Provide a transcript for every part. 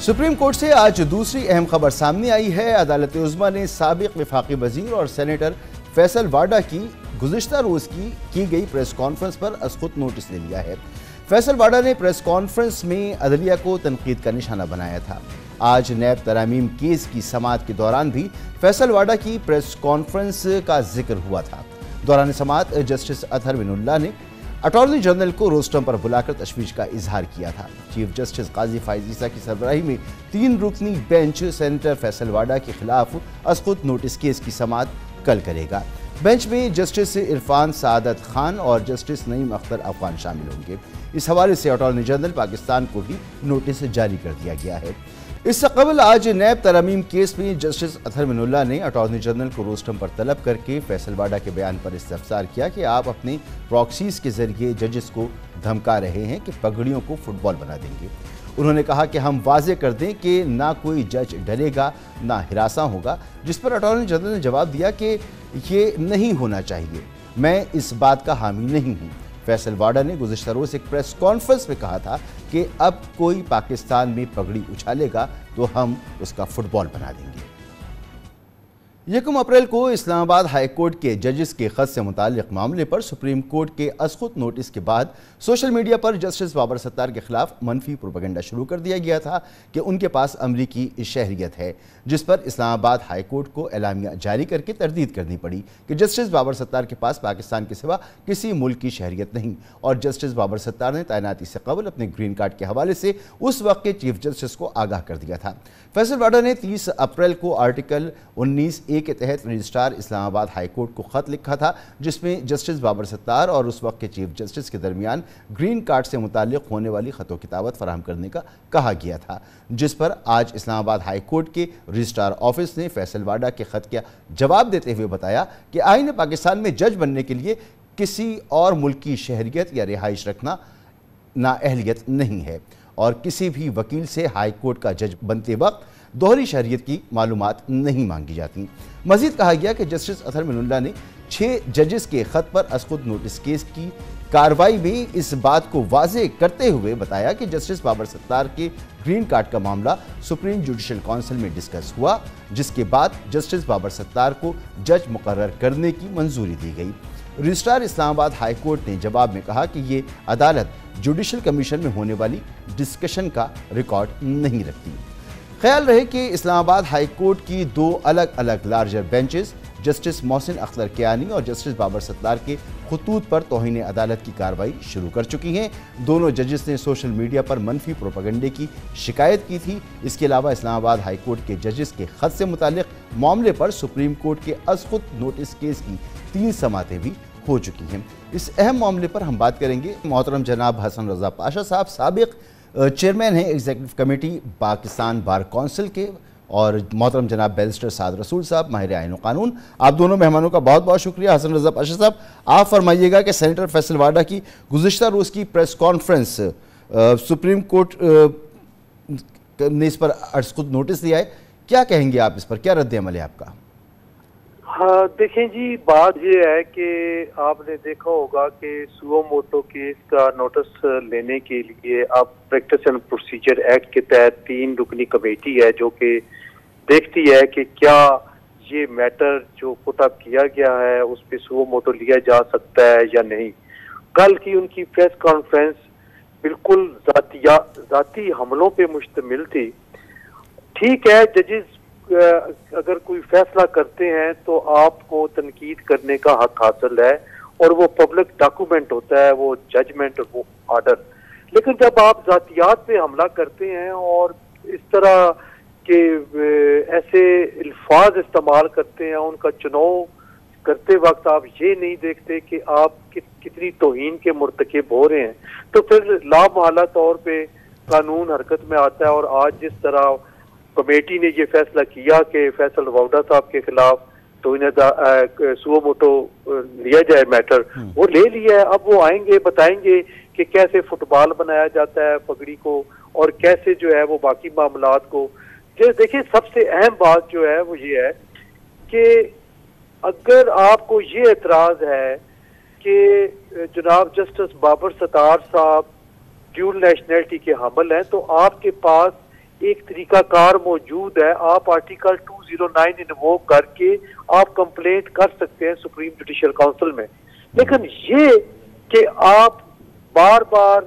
Supreme court से आज दूसरी अहम खबर सामने आई है। अदालत उज़्मा ने साबिक वफाकी वजीर और सेनेटर फैसल वाडा की गुज़िश्ता रोज़ की गई प्रेस कॉन्फ्रेंस पर अज़ख़ुद नोटिस ले लिया है। फैसल वाडा ने प्रेस कॉन्फ्रेंस में अदलिया को तनकीद का निशाना बनाया था। आज नैब तरामीम केस की समाअत के दौरान भी फैसल वाडा की प्रेस कॉन्फ्रेंस का जिक्र हुआ था। दौरान समाअत जस्टिस अतहर बिनुल्लाह ने अटॉर्नी जनरल को रोस्टम पर बुलाकर तशवीश का इजहार किया था। चीफ जस्टिस काजी फाइज ईसा की सरबराही में 3 रुकनी बेंच सेनेटर फैसल वाडा के खिलाफ अज़ख़ुद नोटिस केस की समाअत कल करेगा। बेंच में जस्टिस इरफान सादत खान और जस्टिस नईम अख्तर अफगान शामिल होंगे। इस हवाले से अटॉर्नी जनरल पाकिस्तान को भी नोटिस जारी कर दिया गया है। इससे कबल आज नैब तरामीम केस में जस्टिस अतहर बिनुल्लाह ने अटॉर्नी जनरल को रोस्टम पर तलब करके फैसल वाडा के बयान पर इस्तफसार किया कि आप अपने प्रॉक्सीज के जरिए जजेस को धमका रहे हैं कि पगड़ियों को फुटबॉल बना देंगे। उन्होंने कहा कि हम वाजे कर दें कि ना कोई जज डरेगा ना हिरासा होगा, जिस पर अटॉर्नी जनरल ने जवाब दिया कि ये नहीं होना चाहिए, मैं इस बात का हामी नहीं हूँ। फैसल वाडा ने गुज़िश्ता रोज़ एक प्रेस कॉन्फ्रेंस में कहा था कि अब कोई पाकिस्तान में पगड़ी उछालेगा तो हम उसका फुटबॉल बना देंगे। 1 अप्रैल को इस्लामाबाद हाई कोर्ट के जजेस के खत से मुताल्लिक़ मामले पर सुप्रीम कोर्ट के अज़ख़ुद नोटिस के बाद सोशल मीडिया पर जस्टिस बाबर सत्तार के खिलाफ मनफी प्रोपेगेंडा शुरू कर दिया गया था कि उनके पास अमरीकी शहरियत है, जिस पर इस्लामाबाद हाई कोर्ट को एलामिया जारी करके तरदीद करनी पड़ी कि जस्टिस बाबर सत्तार के पास पाकिस्तान के सिवा किसी मुल्क की शहरियत नहीं। और जस्टिस बाबर सत्तार ने तैनाती से कबल अपने ग्रीन कार्ड के हवाले से उस वक्त के चीफ जस्टिस को आगाह कर दिया था। फैसल वाडा ने 30 अप्रैल को आर्टिकल 19A के तहत रजिस्ट्रार इस्लामाबाद हाई कोर्ट को खत लिखा था, जिसमें जस्टिस बाबर सत्तार और उस वक्त के चीफ जस्टिस के दरमियान ग्रीन कार्ड से मुताल्लिक़ होने वाली खतो किताबत फराहम करने का कहा गया था, जिस पर आज इस्लामाबाद हाई कोर्ट के रजिस्ट्रार ऑफिस ने फैसल वाडा के खत का जवाब देते हुए बताया कि आईन पाकिस्तान में जज बनने के लिए किसी और मुल्क की शहरियत या रिहाइश रखना नाअहलियत नहीं है और किसी भी वकील से हाई कोर्ट का जज बनते वक्त दोहरी शहरियत की मालूमात नहीं मांगी जाती। मजीद कहा गया कि जस्टिस अतहर बिनुल्लाह ने 6 जजेस के खत पर अज़ख़ुद नोटिस केस की कार्रवाई में इस बात को वाज़े करते हुए बताया कि जस्टिस बाबर सत्तार के ग्रीन कार्ड का मामला सुप्रीम जुडिशल काउंसिल में डिस्कस हुआ, जिसके बाद जस्टिस बाबर सत्तार को जज मुकर्रर करने की मंजूरी दी गई। रजिस्ट्रार इस्लामाबाद हाई कोर्ट ने जवाब में कहा कि ये अदालत जुडिशल कमीशन में होने वाली डिस्कशन का रिकॉर्ड नहीं रखती। ख्याल रहे कि इस्लामाबाद हाई कोर्ट की 2 अलग अलग larger benches justice Mohsin Akhtar Kiyani और जस्टिस बाबर सत्तार के खतूत पर तौहीन अदालत की कार्रवाई शुरू कर चुकी हैं। दोनों जजेस ने सोशल मीडिया पर मनफी प्रोपेगेंडे की शिकायत की थी। इसके अलावा इस्लामाबाद हाई कोर्ट के जजेस के खत से मुताल्लिक़ मामले पर सुप्रीम कोर्ट के अज़ख़ुद नोटिस केस की 3 समातें भी हो चुकी हैं। इस अहम मामले पर हम बात करेंगे। मोहतरम जनाब हसन रज़ा पाशा साहब साबिक़ चेयरमैन हैं executive committee Pakistan bar council के, और मोहतरम जनाब बैरिस्टर साद रसूल साहब माहिर आईन कानून। आप दोनों मेहमानों का बहुत बहुत शुक्रिया। हसन रज़ा पाशा साहब, आप फरमाइएगा कि सेनेटर फैसल वाडा की गुज़िश्ता रोज़ की प्रेस कॉन्फ्रेंस सुप्रीम कोर्ट ने इस पर अज़ख़ुद नोटिस दिया है, क्या कहेंगे आप इस पर, क्या रद्द अमल है आपका? हाँ देखें जी, बात ये है कि आपने देखा होगा कि सुओ मोटो केस का नोटिस लेने के लिए अब प्रैक्टिस एंड प्रोसीजर एक्ट के तहत 3 रुकनी कमेटी है जो कि देखती है कि क्या ये मैटर जो पुटअप किया गया है उस पर सुओ मोटो लिया जा सकता है या नहीं। कल की उनकी प्रेस कॉन्फ्रेंस बिल्कुल जाती हमलों पे मुश्तमिल थी। ठीक है, जजेस अगर कोई फैसला करते हैं तो आपको तनकीद करने का हक हासिल है और वो पब्लिक डॉक्यूमेंट होता है, वो जजमेंट, वो ऑर्डर। लेकिन जब आप जातियात पे हमला करते हैं और इस तरह के ऐसे अल्फाज इस्तेमाल करते हैं, उनका चुनाव करते वक्त आप ये नहीं देखते कि आप कितनी तौहीन के मुर्तकिब हो रहे हैं, तो फिर लामहला तौर पे कानून हरकत में आता है। और आज जिस तरह कमेटी ने ये फैसला किया कि फैसल वाडा साहब के खिलाफ तो इन्हें सुओ मोटो लिया जाए मैटर, वो ले लिया है। अब वो आएंगे, बताएंगे कि कैसे फुटबॉल बनाया जाता है पगड़ी को और कैसे जो है वो बाकी मामलात को। देखिए, सबसे अहम बात जो है वो ये है कि अगर आपको ये एतराज है कि जनाब जस्टिस बाबर सत्तार साहब ड्यूल नेशनलिटी के हामिल हैं, तो आपके पास ایک طریقہ کار موجود ہے. آپ آرٹیکل 209 انووک کر کے آپ کمپلینٹ کر سکتے ہیں سپریم جوڈیشل کونسل میں. لیکن یہ کہ آپ بار بار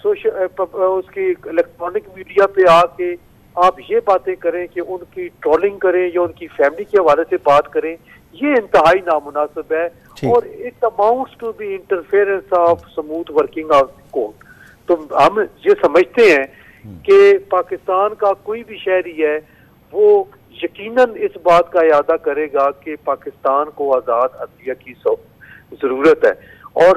اس کی الیکٹرانک میڈیا پہ آ کے آپ یہ باتیں کریں کہ ان کی ٹرولنگ کریں یا ان کی فیملی کے حوالے سے بات کریں, یہ انتہائی نامناسب ہے. اور it amounts to be interference of smooth working of court. تو ہم یہ سمجھتے ہیں کہ پاکستان کا کوئی بھی شہری ہے وہ یقیناً اس بات کا اعادہ کرے گا کہ پاکستان کو آزاد عدلیہ کی ضرورت ہے. اور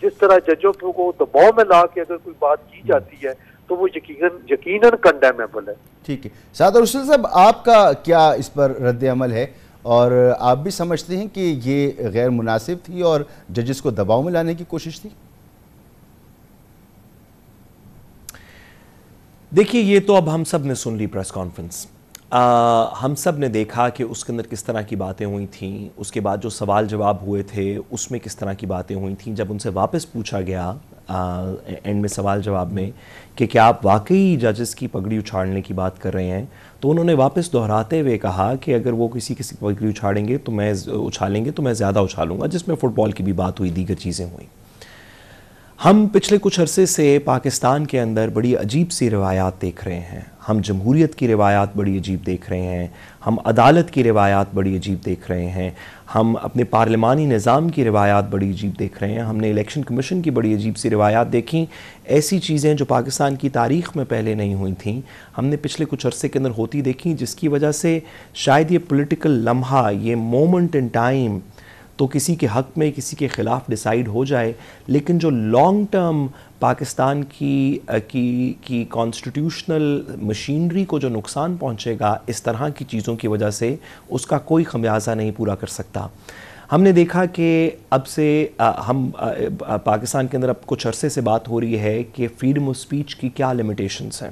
جس طرح ججوں کو دباؤ میں لا کے اگر کوئی بات کی جاتی ہے تو وہ یقیناً کنڈیمیبل ہے. ٹھیک ہے. سعد رسول صاحب, آپ کا کیا اس پر رد عمل ہے, اور آپ بھی سمجھتے ہیں کہ یہ غیر مناسب تھی اور ججز کو دباؤ میں لانے کی کوشش تھی؟ دیکھیے, یہ تو اب ہم سب نے سن لی پریس کانفرنس, ہم سب نے دیکھا کہ اس کے اندر کس طرح کی باتیں ہوئی تھیں. اس کے بعد جو سوال جواب ہوئے تھے اس میں کس طرح کی باتیں ہوئی تھیں. جب ان سے واپس پوچھا گیا اینڈ میں سوال جواب میں کہ کیا آپ واقعی ججز کی پگڑی اچھاڑنے کی بات کر رہے ہیں, تو انہوں نے واپس دہراتے ہوئے کہا کہ اگر وہ کسی پگڑی اچھالیں گے تو میں زیادہ اچھالوں گا, جس میں فٹ بال کی بھی بات ہوئی, دیگر چیزیں ہوئیں. ہم پچھلے کچھ عرصے سے پاکستان کے اندر بڑی عجیب سی روایات دیکھ رہے ہیں. ہم جمہوریت کی روایات بڑی عجیب دیکھ رہے ہیں, ہم عدالت کی روایات بڑی عجیب دیکھ رہے ہیں, ہم اپنے پارلیمانی نظام کی روایات بڑی عجیب دیکھ رہے ہیں, ہم نے الیکشن کمیشن کی بڑی عجیب سی روایات دیکھیں. ایسی چیزیں جو پاکستان کی تاریخ میں پہلے نہیں ہوئی تھیں, ہم نے پچھلے کچھ عرصے کے اندر ہوتی دیکھیں, جس کی وجہ سے شاید یہ پولیٹیکل لمحہ, یہ مومنٹ ان ٹائم تو کسی کے حق میں کسی کے خلاف ڈیسائیڈ ہو جائے, لیکن جو لانگ ٹرم پاکستان کی کانسٹیٹیوشنل مشینری کو جو نقصان پہنچے گا اس طرح کی چیزوں کی وجہ سے, اس کا کوئی خمیازہ نہیں پورا کر سکتا. ہم نے دیکھا کہ اب سے ہم پاکستان کے اندر اب کچھ عرصے سے بات ہو رہی ہے کہ فریڈم آف اسپیچ کی کیا لمیٹیشنز ہیں.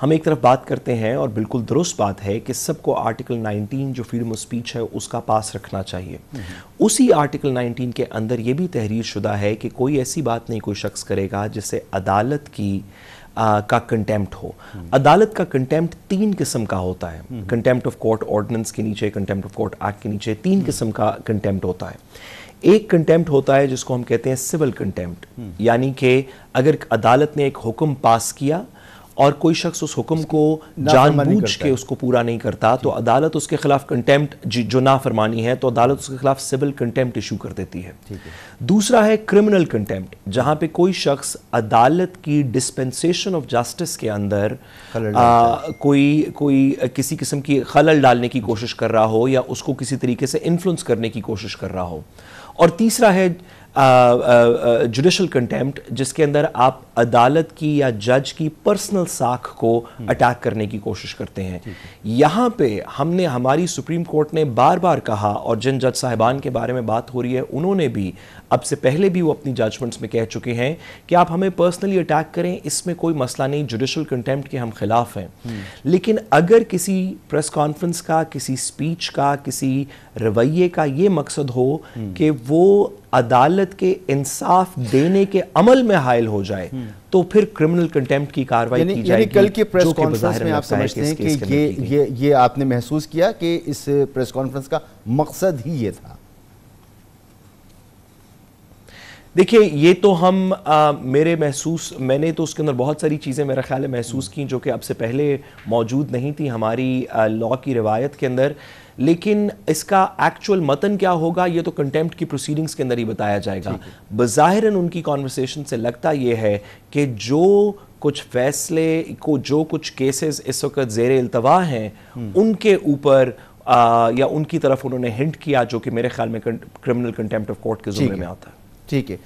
ہم ایک طرف بات کرتے ہیں اور بالکل درست بات ہے کہ سب کو آرٹیکل 19 جو فریڈم آف اسپیچ ہے اس کا پاس رکھنا چاہیے. اسی آرٹیکل 19 کے اندر یہ بھی تحریر شدہ ہے کہ کوئی ایسی بات نہیں کوئی شخص کرے گا جس سے عدالت کا کنٹیمپٹ ہو. عدالت کا کنٹیمپٹ 3 قسم کا ہوتا ہے. کنٹیمپٹ آف کورٹ آرڈیننس کے نیچے, کنٹیمپٹ آف کورٹ ایکٹ کے نیچے 3 قسم کا کنٹیمپٹ ہوتا ہے. ایک کنٹیمپٹ ہوتا ہے جس کو ہم کہتے ہیں سول کنٹیمپٹ, یعنی کہ اگر عدالت نے ایک حکم پاس کیا اور کوئی شخص اس حکم کو جان بوجھ کے اس کو پورا نہیں کرتا, تو عدالت اس کے خلاف کنٹیمپٹ, جو نافرمانی ہے, تو عدالت اس کے خلاف سول کنٹیمپٹ ایشو کر دیتی ہے. دوسرا ہے کرمنل کنٹیمپٹ, جہاں پہ کوئی شخص عدالت کی ڈسپنسیشن آف جسٹس کے اندر کوئی کسی قسم کی خلل ڈالنے کی کوشش کر رہا ہو یا اس کو کسی طریقے سے انفلوئنس کرنے کی کوشش کر رہا ہو. اور تیسرا ہے جوڈیشل کنٹیمپٹ, جس کے اندر آپ عدالت کی یا جج کی پرسنل ساکھ کو اٹیک کرنے کی کوشش کرتے ہیں. یہاں پہ ہماری سپریم کورٹ نے بار بار کہا, اور جن جج صاحبان کے بارے میں بات ہو رہی ہے انہوں نے بھی اب سے پہلے بھی وہ اپنی ججمنٹس میں کہہ چکے ہیں کہ آپ ہمیں پرسنلی اٹیک کریں, اس میں کوئی مسئلہ نہیں, جوڈیشل کنٹیمپٹ کے ہم خلاف ہیں. لیکن اگر کسی پریس کانفرنس کا, کسی سپیچ کا, کسی رویے کا یہ مقصد ہو کہ وہ عدالت کے انصاف دینے کے عمل میں حائل ہو جائے, تو پھر کرمنل کنٹیمپٹ کی کارروائی کی جائے گی. کل کے پریس کانفرنس میں آپ سمجھتے ہیں کہ یہ آپ نے محسوس کیا کہ اس پریس کانفرنس کا مقصد ہی یہ تھا؟ دیکھیے, یہ تو میں نے تو اس کے اندر بہت ساری چیزیں میرا خیال ہے محسوس کی جو کہ اب سے پہلے موجود نہیں تھی ہماری لا کی روایت کے اندر. لیکن اس کا ایکچول متن کیا ہوگا یہ تو کنٹیمپٹ کی پروسیڈنگز کے اندر ہی بتایا جائے گا. بظاہراً ان کی کانورسیشن سے لگتا یہ ہے کہ جو کچھ فیصلے کو, جو کچھ کیسز اس وقت زیر التوا ہیں ان کے اوپر یا ان کی طرف انہوں نے ہنٹ کیا, جو کہ میرے خیال میں کرمنل کنٹیمپٹ آف کورٹ کے زمرے میں آتا ہے. ٹھیک ہے.